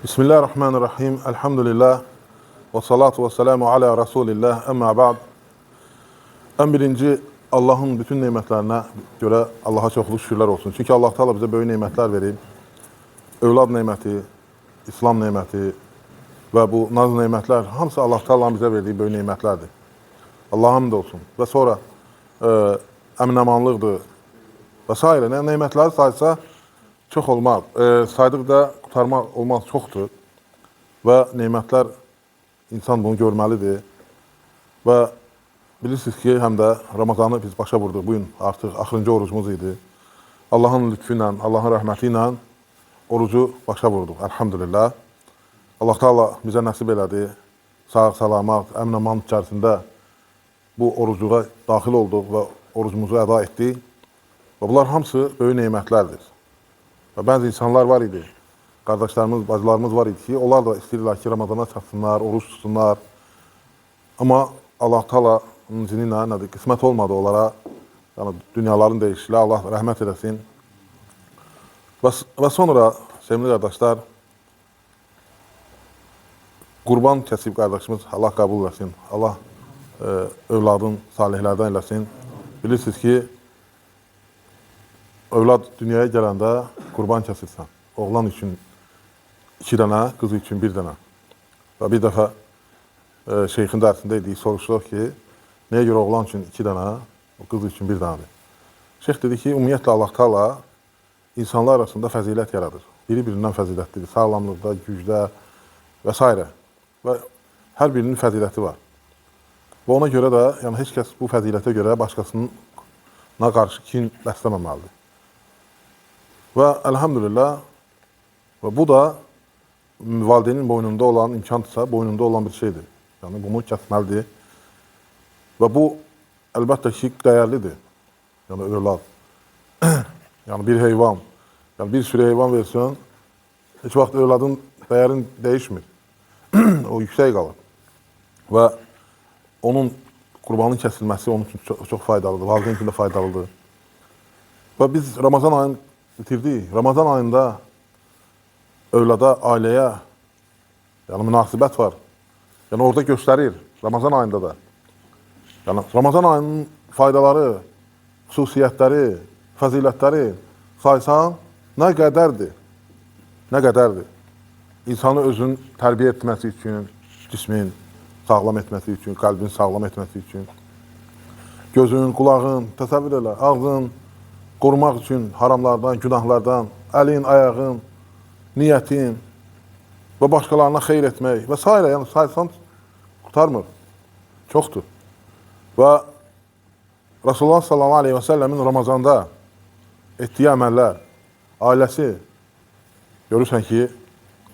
Bismillahirrahmanirrahim. Elhamdülillah. Və salatu və selamu alə Rasulillah. Əmmə ba'd. Ən birinci, Allahın bütün nemətlərinə görə Allaha çoxlu şükürlər olsun. Çünki Allah Teala bizə böyük nemətlər verib. Övlad neməti, İslam neməti və bu naz nemətlər hamısı Allah Teala'nın bizə verdiyi böyük nemətlərdir. Allah'a hamd olsun. Və sonra əmin-əmanlıqdır və s. Nemətləri saysa çox olmaz. Saydıqda qurtarmaq olmaz, çoxdur. Və nemətlər, insan bunu görməlidir. Və bilirsiniz ki, həm də Ramazanı biz başa vurduq. Bugün artıq axırıncı orucumuz idi. Allahın lütfü ilə, Allahın rəhməti ilə orucu başa vurduq. Elhamdülillah. Allah Teala bizə nəsib elədi. Sağ, salamat, əmin-əman içərisində bu orucuğa daxil olduq və orucumuzu əda etdik. Və bunlar hamısı böyük nemətlərdir. Və bəzi insanlar var idi, qardaşlarımız, bacılarımız var idi ki, onlar da istəyirlər ki, Ramazana çatsınlar, oruç tutsunlar. Amma Allah Teala'nın izni ilə qismət olmadı onlara, yəni dünyaların dəyişikliyi, Allah rəhmət eləsin. Və sonra, sevimli qardaşlar, qurban kəsib qardaşımız, Allah qəbul eləsin, Allah övladın salihlərdən eləsin. Bilirsiniz ki, övlad dünyaya gələndə qurban kəsirsən. Oğlan üçün 2 dənə, qız üçün 1 dənə. Və bir dəfə şeyxin dərsində idik, soruşduq ki, nəyə görə oğlan üçün 2 dənə, qız üçün 1 dənədir. Şeyx dedi ki, ümumiyyətlə Allah Teala insanlar arasında fəzilət yaradır. Biri-birindən fəzilətlidir, sağlamlıqda, gücdə və s. Və hər birinin fəziləti var. Və ona görə də, yəni heç kəs bu fəzilətə görə başqasına qarşı kin bəsləməməlidir. Və elhamdülillah, və bu da valideynin boynunda olan imkandırsa, boynunda olan bir şeydir. Yəni bunu kəsməlidir. Və bu, əlbəttə ki, dəyərlidir. Yəni övlad. Yəni bir heyvan, yəni bir sürü heyvan versin, heç vaxt övladın dəyərini dəyişmir. O yüksək qalır. Və onun qurbanın kəsilməsi onun üçün çox faydalıdır, valideyn üçün də faydalıdır. Və biz Ramazan ayını bitirdik. Ramazan ayında övlada, ailəyə yəni münasibət var. Yəni orada göstərir, Ramazan ayında da. Yəni Ramazan ayının faydaları, xüsusiyyətləri, fəzilətləri saysan, nə qədərdir? Nə qədərdir? İnsanı özün tərbiyə etməsi üçün, cismin sağlam etməsi üçün, qəlbin sağlam etməsi üçün, gözün, qulağın, təsəvvür elə, ağzın qorumaq üçün haramlardan, günahlardan, əlin, ayağın, niyyətin və başqalarına xeyr etmək və s. Yəni saysan qurtarmır, çoxdur. Və Rasulullah sallallahu aleyhi və səlləmin Ramazanda etdiyi əməllər, ailəsi, görürsən ki,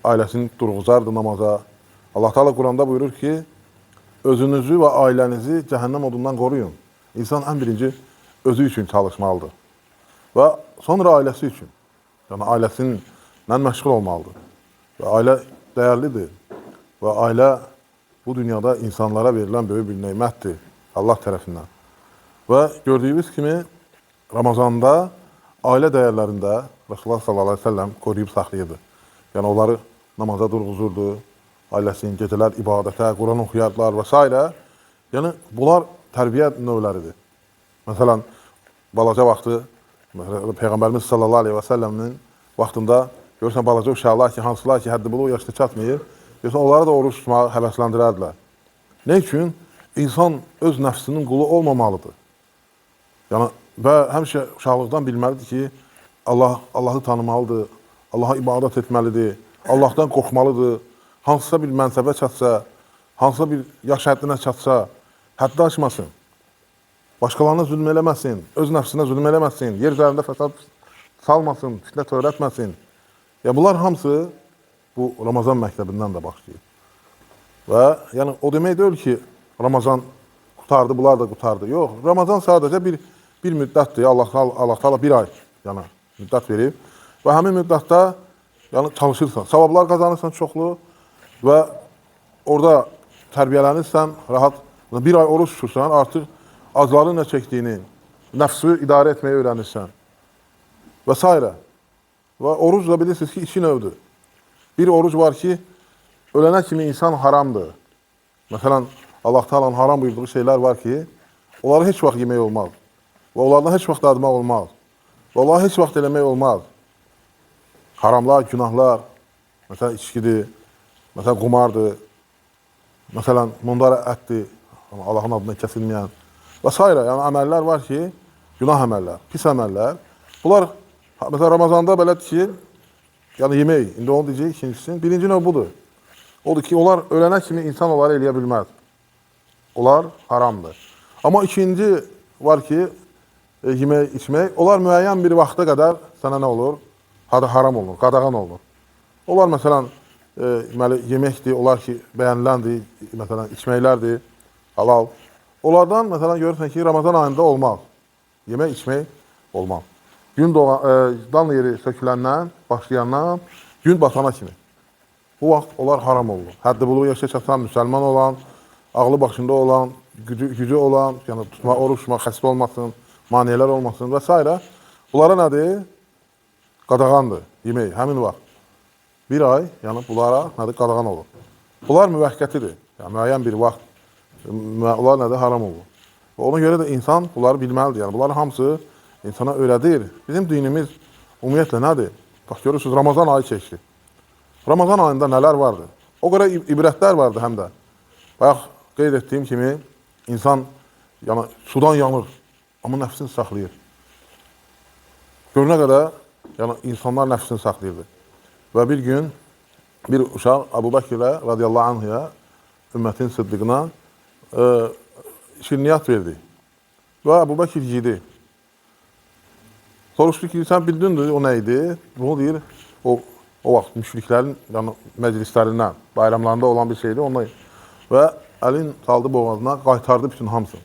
ailəsini durğuzardı namaza. Allah Teala Quranda buyurur ki, özünüzü və ailənizi cəhənnəm odundan qoruyun. İnsan ən birinci özü üçün çalışmalıdır. Və sonra ailəsi üçün, yəni ailəsinlə məşğul olmalıdır. Və ailə dəyərlidir. Və ailə bu dünyada insanlara verilən böyük bir neymətdir Allah tərəfindən. Və gördüyünüz kimi Ramazanda ailə dəyərlərində Rasulullah sallallahu aleyhi ve sellem qoruyub saxlayırdı. Yəni onları namaza durğuzurdu, ailəsinin gecələr ibadətə, Quran oxuyardılar və s. Yəni bunlar tərbiyə növləridir. Məsələn, balaca vaxtı Peyğəmbərimiz sallallahu aleyhi və səlləmin vaxtında görürsən balaca uşaqlar ki, hansılar ki, həddi buluq yaşlı çatmayır, görürsən onları da oruç tutmağa həvəsləndirərdilər. Nə üçün? İnsan öz nəfsinin qulu olmamalıdır. Yəni, və həmişə uşaqlıqdan bilməlidir ki, Allahı tanımalıdır, Allaha ibadət etməlidir, Allahdan qorxmalıdır, hansısa bir mənsəbə çatsa, hansısa bir yaş həddinə çatsa, həddi aşmasın. Başqalarına zülm eləməsin, öz nəfsinə zülm eləməsin, yer üzərində fəsad salmasın, fitnə törətməsin. Bunlar hamısı bu Ramazan məktəbindən də başlayır. Və yəni, o demək deyil ki, Ramazan qutardı, bunlar da qutardı. Yox, Ramazan sadəcə bir müddətdir. Allah Teala bir ay müddət verib. Və həmin müddətdə çalışırsan, savablar qazanırsan çoxlu və orada tərbiyələnirsən, rahat. Bir ay oruç tutursan, artıq acların nə çəkdiyini, nəfsi idarə etməyi öyrənirsən və s. Və oruc da bilirsiniz ki, 2 növdür. Bir oruc var ki, ölənə kimi insan haramdır. Məsələn, Allah Taala'nın haram buyurduğu şeylər var ki, onları heç vaxt yemək olmaz. Və onlardan heç vaxt dadmaq olmaz. Və onları heç vaxt eləmək olmaz. Haramlar, günahlar, məsələn, içkidir, məsələn, qumardır, məsələn, mundar ətdir, Allahın adına kəsilməyən və s. Yəni, əməllər var ki, günah əməllər, pis əməllər. Bunlar, məsələn, Ramazanda belədir ki, yəni yemək, indi onu deyəcək, ikincisinin, birinci növ budur. Odur ki, onlar ölənə kimi insan onları eləyə bilməz. Onlar haramdır. Amma ikinci var ki, yemək, içmək, onlar müəyyən bir vaxta qədər sənə nə olur? Haram olur, qadağan olur. Onlar, məsələn, yeməkdir, onlar ki, bəyəniləndir, məsələn, içməklərdir, halal. Onlardan, məsələn, görürsən ki, Ramazan ayında olmaz. Yemək, içmək olmaz. Gün dan yeri söküləndən, başlayandan, gün batana kimi. Bu vaxt onlar haram olur. Həddi buluğ yaşa çatan, müsəlman olan, ağlı başında olan, gücü olan, yəni tutma, oruç tutma, xəstə olmasın, maniyələr olmasın və s. Bunlara nədir? Qadağandır, yemək, həmin vaxt. Bir ay, yəni bunlara nədir? Qadağan olur. Bunlar müvəqqətidir. Yəni, müəyyən bir vaxt, onlar nədir? Haram olur. Və ona görə də insan bunları bilməlidir. Yəni, bunların hamısı insana öyrədir. Bizim dinimiz ümumiyyətlə nədir? Bax, görürsünüz, Ramazan ayı keçdi. Ramazan ayında nələr vardı? O qədər ibrətlər vardı həm də. Bayaq qeyd etdiyim kimi, insan yəni, sudan yanır, amma nəfsini saxlayır. Görünə qədər yəni, insanlar nəfsini saxlayırdı. Və bir gün bir uşaq Əbu Bəkirə radiyallahu anhuya, ümmətin sıddıqına şirniyyat verdi. Və Əbu Bəkir yedi. Soruşdu ki, sən bildindir o nə idi? Bunu deyir, o vaxt müşriklərin yəni, məclislərindən, bayramlarında olan bir şeydir. Ondan. Və əlin saldı boğazına, qaytardı bütün hamısını.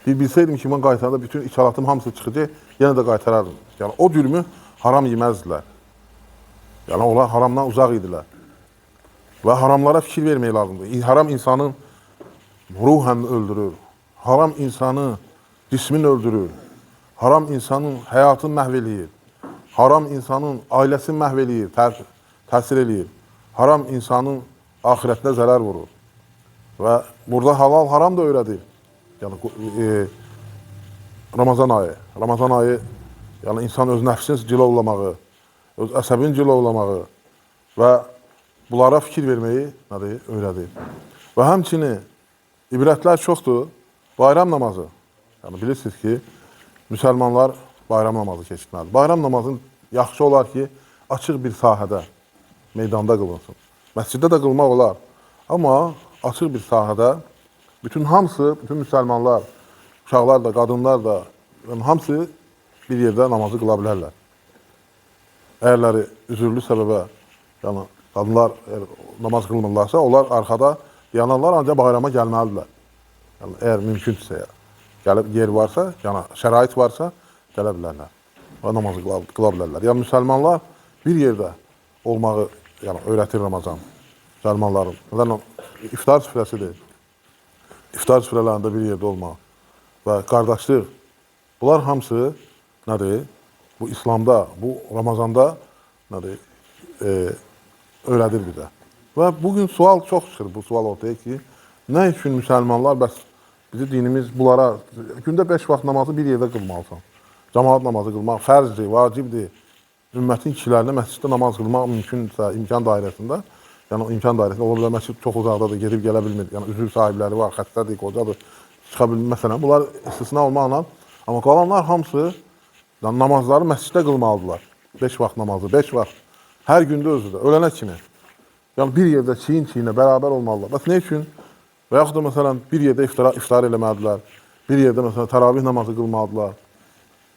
Bilsəydim ki, mən qaytarda bütün içalatım hamısı çıxacaq, yenə də qaytarardım. Yəni, o cürmü haram yeməzdilər. Yəni, onlar haramdan uzaq idilər. Və haramlara fikir vermək lazımdır. Haram insanın ruhən öldürür. Haram insanı cismin öldürür. Haram insanın həyatını məhv eləyir. Haram insanın ailəsini məhv eləyir, təsir eləyir. Haram insanın ahirətdə zərər vurur. Və burada halal haram da öyrədir. Yəni, Ramazan ayı. Ramazan ayı, yəni insan öz nəfsini cilovlamağı, öz əsəbini cilovlamağı və bunlara fikir verməyi öyrədir. Və həmçinin ibrətlər çoxdur. Bayram namazı. Yəni, bilirsiniz ki, müsəlmanlar bayram namazı keçirməlidir. Bayram namazın yaxşı olar ki, açıq bir sahədə, meydanda qılınsın. Məsciddə də qılmaq olar. Amma açıq bir sahədə bütün hamısı, bütün müsəlmanlar, uşaqlar da, qadınlar da, yəni hamısı bir yerdə namazı qıla bilərlər. Əgərləri üzürlü səbəbə, yəni qadınlar namaz qılmırlarsa, onlar arxada yanarlar, ancaq bayrama gəlməlidirlər. Yəni, əgər mümkündürsə, gəlib yer varsa, yəni şərait varsa, gələ bilərlər və namazı qıla bilərlər. Yəni, müsəlmanlar bir yerdə olmağı öyrətir Ramazan. Müsəlmanların. Məsələn, iftar süfrəsidir. İftar süfrələrində bir yerdə olmaq və qardaşlıq. Bunlar hamısı nədir? Bu İslamda, bu Ramazanda nədir? Öyrədir bizə. Və bugün sual çox çıxır bu sual ortaya ki, nə üçün müsəlmanlar bəs bizi dinimiz bunlara, gündə 5 vaxt namazı bir yerdə qılmalısan. Cəmaat namazı qılmaq fərzdir, vacibdir. Ümmətin kişilərinə məsciddə namaz qılmaq mümkünsə, imkan dairəsində, yəni imkan dairəsində, ola bilər məscid çox uzaqdadır, gedib gələ bilmir, yəni üzür sahibləri var, xəstədir, qocadır, çıxa bilmir, məsələn, bunlar istisna olmaqla, amma qalanlar hamısı namazları məsciddə qılmalıdırlar. 5 vaxt namazı, 5 vaxt, hər gündə özü də, ölənə kimi. Yəni bir yerdə çiyin-çiyinə bərabər olmalıdırlar. Bəs nə üçün? Və yaxud da, məsələn, bir yerdə iftar eləməlidirlər, bir yerdə, məsələn, təravih namazı qılmalıdırlar,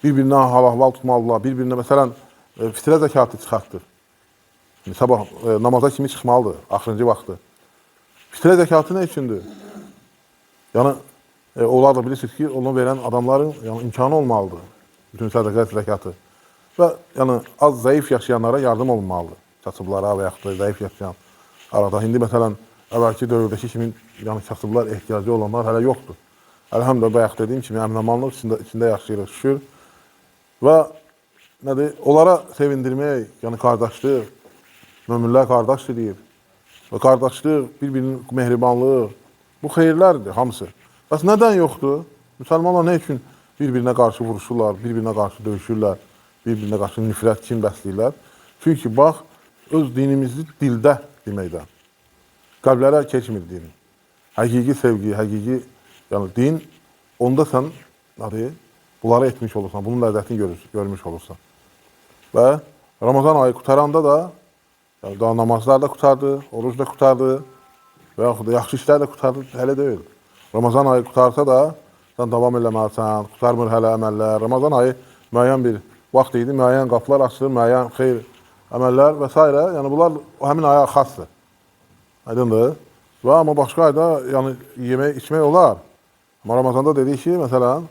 bir-birinə hal-ahval tutmalıdırlar, bir-birinə, məsələn, fitrə zəkatı çıxartdır. Sabah namaza kimi çıxmalıdır, axırıncı vaxtı. Fitrə zəkatı nə üçündür? Yəni, onlar da bilirsiniz ki, onu verən adamların imkanı olmalıdır, bütün sədəqə zəkatı. Və yəni, az zəif yaşayanlara yardım olunmalıdır, kasıblara və yaxud da zəif yaşayan arada. İndi, məsələn, əvvəlki dövrdəki kimi kasıblar ehtiyacı olanlar hələ yoxdur. Əlhəmdə bayaq dediyim kimi, əminəmanlıq içində yaşayırıq, şükür. Və nədir, onlara sevindirmək, yəni qardaşlıq, möminlər qardaş deyir. Və qardaşlıq, bir-birinin mehribanlığı, bu xeyirlərdir hamısı. Bəs nədən yoxdur? Müsəlmanlar nə üçün bir-birinə qarşı vuruşurlar, bir-birinə qarşı döyüşürlər, bir-birinə qarşı nifrət, kin bəsləyirlər? Çünki bax, öz dinimizi dildə deməkdən. Qəlblərə keçmir din. Həqiqi sevgi, həqiqi yəni din, onda sən bunları etmiş olursan, bunun ləzzətini görmüş olursan. Və Ramazan ayı qutaranda da yəni daha namazlar da qutardı, oruc da qutardı və yaxud da yaxşı işlər də qutardı, hələ deyil. Ramazan ayı qutarsa da sən davam eləməlisən, qutarmır hələ əməllər. Ramazan ayı müəyyən bir vaxt idi, müəyyən qapılar açılır, müəyyən xeyr əməllər və s. Yəni bunlar həmin aya xasdır. Aydındır. Və amma başqa ayda yəni yemək, içmək olar. Amma Ramazanda dedik ki, məsələn,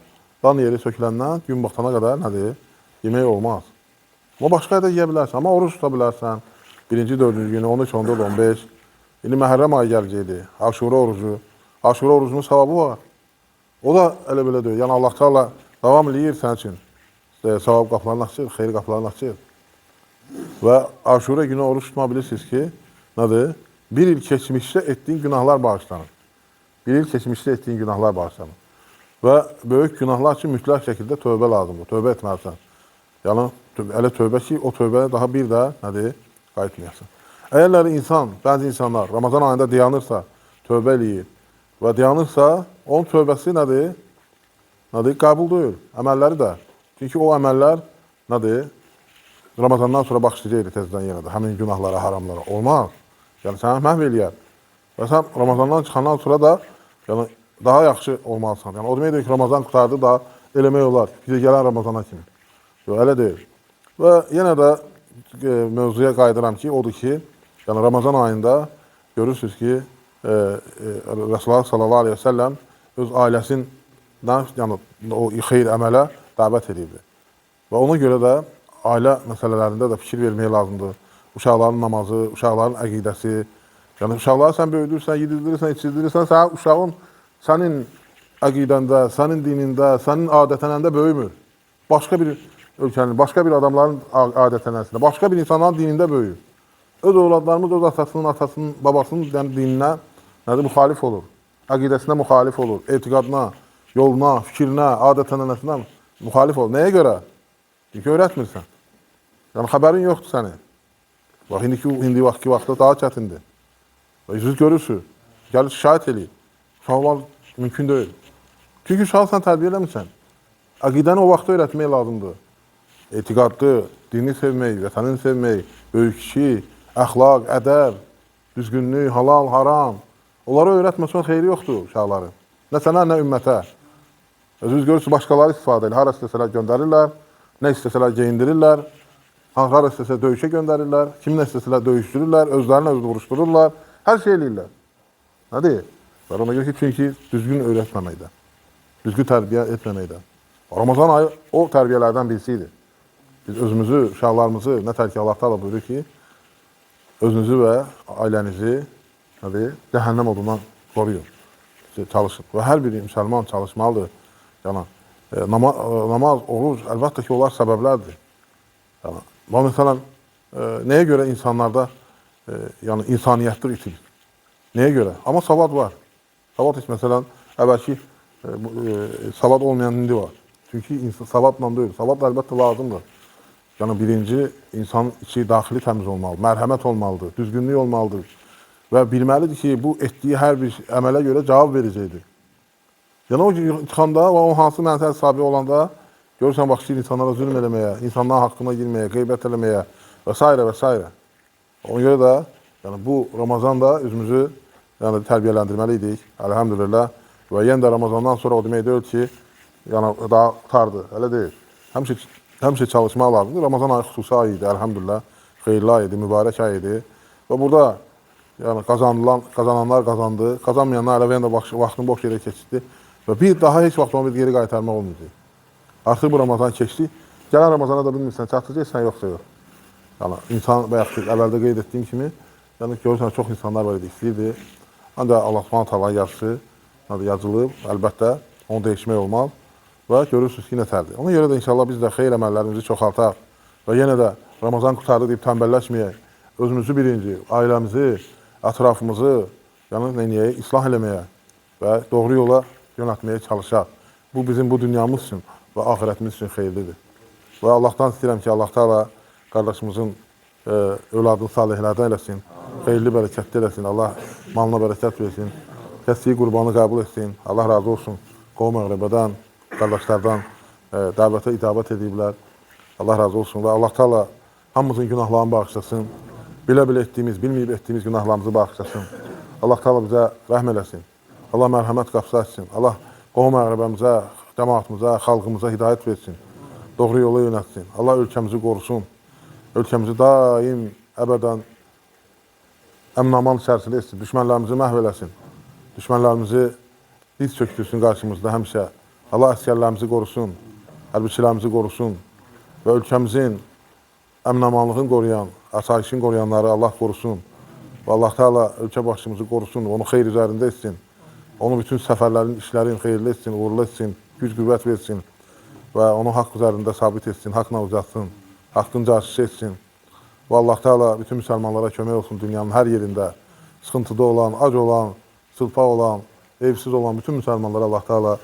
dan yeri söküləndən gün batana qədər nədir? Yemək olmaz. Amma başqa ayda yeyə bilərsən, amma oruç tuta bilərsən. Birinci, dördüncü günü, 13, 14, 15. İndi Məhərrəm ayı gələcəkdir. Aşura orucu. Aşura orucunun savabı var. O da elə belə deyil. Yəni Allah Teala davam eləyir sənin üçün. Savab qapılarını açır, xeyir qapılarını açır. Və Aşura günü oruç tutma bilirsiniz ki, nədir? Bir il keçmişdə etdiyin günahlar bağışlanır. Bir il keçmişdə etdiyin günahlar bağışlanır. Və böyük günahlar üçün mütləq şəkildə tövbə lazımdır. Tövbə etməlisən. Yəni, elə tövbə ki, o tövbəyə daha bir də nədir? Qayıtmayasın. Əgərlər insan, bəzi insanlar Ramazan ayında dayanırsa, tövbə eləyir və dayanırsa, onun tövbəsi nədir? Nədir? Qəbul deyil. Əməlləri də. Çünki o əməllər nədir? Ramazandan sonra başlayacaqdır tezdən yenə də. Həmin günahlara, haramlara. Olmaz. Yəni, səni məhv eləyər. Və sən Ramazandan çıxandan sonra da yəni, daha yaxşı olmalısan. Yəni, o deməkdir ki, Ramazan qutardı da eləmək olar. Bizə gələn Ramazana kimi. Yox, elə deyil. Və yenə də mövzuya qayıdıram ki, odur ki, yəni Ramazan ayında görürsünüz ki, Resulullah sallallahu aleyhi ve sellem öz ailəsindən yəni, o xeyr əmələ dəvət edirdi. Və ona görə də ailə məsələlərində də fikir vermək lazımdır. Uşaqların namazı, uşaqların əqidəsi, yəni uşaqları sən böyüdürsən, yedizdirirsən, içizdirirsən, sən uşağın sənin əqidəndə, sənin dinində, sənin adətənəndə böyümür. Başqa bir ölkənin, başqa bir adamların adətənəsində, başqa bir insanların dinində böyüyür. Öz övladlarımız öz atasının, babasının yəni dininə müxalif olur. Əqidəsinə müxalif olur, etiqadına, yoluna, fikrinə, adətənəsinə müxalif olur. Nəyə görə? Çünki öyrətmirsən. Yəni, xəbərin yoxdur sənin. Bax, indi vaxtda daha çətindir. Siz görürsünüz, gəlir şikayət eləyir. Uşaqlar mümkün deyil. Çünki uşağı sən tərbiyə eləmirsən. Əqidəni o vaxtda öyrətmək lazımdır. Etiqadlı, dini sevmək, vətənini sevmək, böyük kişi, əxlaq, ədəb, düzgünlük, halal, haram. Onları öyrətməsən xeyri yoxdur uşaqların. Nə sənə, nə ümmətə. Siz görürsünüz, başqaları istifadə edir. Hara istəsələr göndərirlər, nə istəsələr geyindirirlər, hara istəsə döyüşə göndərirlər, kiminlə istəsələr döyüşdürürlər, özlərinə özü vuruşdururlar, hər şey eləyirlər. Nə deyil? Və ona görə ki, çünki düzgün öyrətməməkdən, düzgün tərbiyə etməməkdən. Ramazan ayı o tərbiyələrdən birisi idi. Biz özümüzü, uşaqlarımızı, nə tər ki Allah Teala buyurur ki, özünüzü və ailənizi cəhənnəm odundan qoruyun, çalışın. Və hər biri müsəlman çalışmalıdır. Yəni, namaz, oruc, əlbəttə ki, onlar səbəblərdir. Yəni, məsələn, nəyə görə insanlarda yəni, insaniyyətdir itilir? Nəyə görə? Amma savad var. Savad heç məsələn, əvvəlki savad olmayan indi var. Çünki savadla deyil. Savad əlbəttə lazımdır. Yəni, birinci, insanın içi, daxili təmiz olmalıdır, mərhəmət olmalıdır, düzgünlük olmalıdır və bilməlidir ki, bu etdiyi hər bir əmələ görə cavab verəcəkdir. Yəni, o çıxanda, o hansı mənzəl sahibi olanda, görürsən, başlayır insanlara zülm eləməyə, insanların haqqına girməyə, qeybət eləməyə və s. və s. Ona görə də yəni, bu Ramazanda özümüzü yəni, tərbiyələndirməliydik, əlhəmdülillah. Və yenə də Ramazandan sonra o demək deyil ki, yəni, daha qutardı, elə deyil. Həmişə çalışmaq lazımdır. Ramazan ayı xüsusi ay idi, əlhəmdülillah. Xeyirli ay idi, mübarək ay idi. Və burada yəni, qazananlar qazandı, qazanmayanlar elə yenə də vaxtını boş yerə keçirdi. Və bir daha heç vaxt onu bir geri qaytarmaq olmayacaq. Artıq bu Ramazan keçdi. Gələn Ramazana da bilmirsən, çatdıracaqsan, yoxsa yox. Yəni, insan, bayaq əvvəldə qeyd etdiyim kimi, yəni, görürsən, çox insanlar var idi, istəyirdi. Ancaq Allah Subhanahu taala yazısı yazılıb, əlbəttə, onu dəyişmək olmaz. Və görürsünüz ki, nətərdir. Ona görə də inşallah biz də xeyr əməllərimizi çoxaltaq və yenə də Ramazan qutardı deyib tənbəlləşməyək. özümüzü birinci, ailəmizi, ətrafımızı, yəni neyək, islah eləməyə və doğru yola yönəltməyə çalışaq. Bu bizim bu dünyamız üçün və axirətimiz üçün xeyirlidir. Və Allahdan istəyirəm ki, Allah Teala qardaşımızın övladını salihlərdən eləsin, xeyirli, bərəkətli eləsin, Allah malına bərəkət versin, kəsdiyi qurbanı qəbul etsin, Allah razı olsun. Qovm-əqrəbədən, qardaşlardan dəvətə icabət ediblər. Allah razı olsun və Allah Teala hamımızın günahlarını bağışlasın. Bilə-bilə etdiyimiz, bilməyib etdiyimiz günahlarımızı bağışlasın. Allah Teala bizə rəhm eləsin. Allah mərhəmət qapısı açsın. Allah qovm-əqrəbəmizə, cəmaatımıza, xalqımıza hidayət versin. Doğru yola yönətsin. Allah ölkəmizi qorusun. Ölkəmizi daim, əbədən əmin-aman içərisində etsin. Düşmənlərimizi məhv eləsin. Düşmənlərimizi diz çöktürsün qarşımızda həmişə. Allah əsgərlərimizi qorusun, hərbiçilərimizi qorusun və ölkəmizin əmin-amanlığını qoruyan, asayişin qoruyanları Allah qorusun. Və Allah Teala ölkə başçımızı qorusun, onu xeyr üzərində etsin. Onu bütün səfərlərin, işlərin xeyirli etsin, uğurlu etsin, güc-qüvvət versin və onu haqq üzərində sabit etsin, haqla uzatsın, haqqın carişi etsin. Və Allah Teala bütün müsəlmanlara kömək olsun dünyanın hər yerində. Sıxıntıda olan, ac olan, çılpaq olan, evsiz olan bütün müsəlmanlara Allah Teala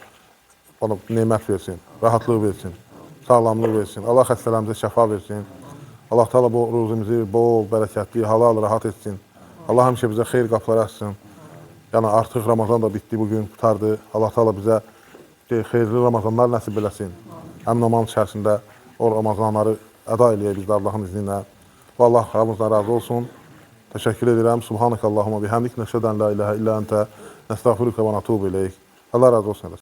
ona nemət versin, rahatlıq versin, sağlamlıq versin. Allah xəstələrimizə şəfa versin. Allah Teala bu ruzimizi bol, bərəkətli, halal, rahat etsin. Allah həmişə bizə xeyir qapıları açsın. Yəni artıq Ramazan da bitdi, bugün qutardı. Allah Teala bizə xeyirli Ramazanlar nəsib eləsin. Əmin-aman içərisində o Ramazanları əda eləyək biz də Allahın izni ilə. Və Allah hamımızdan razı olsun. Təşəkkür edirəm. Subhanəkə Allahumma bihamdik. Nəşhədən la ilahə illə əntə. Nəstəğfiruka və natubu ileyk. Allah razı olsun.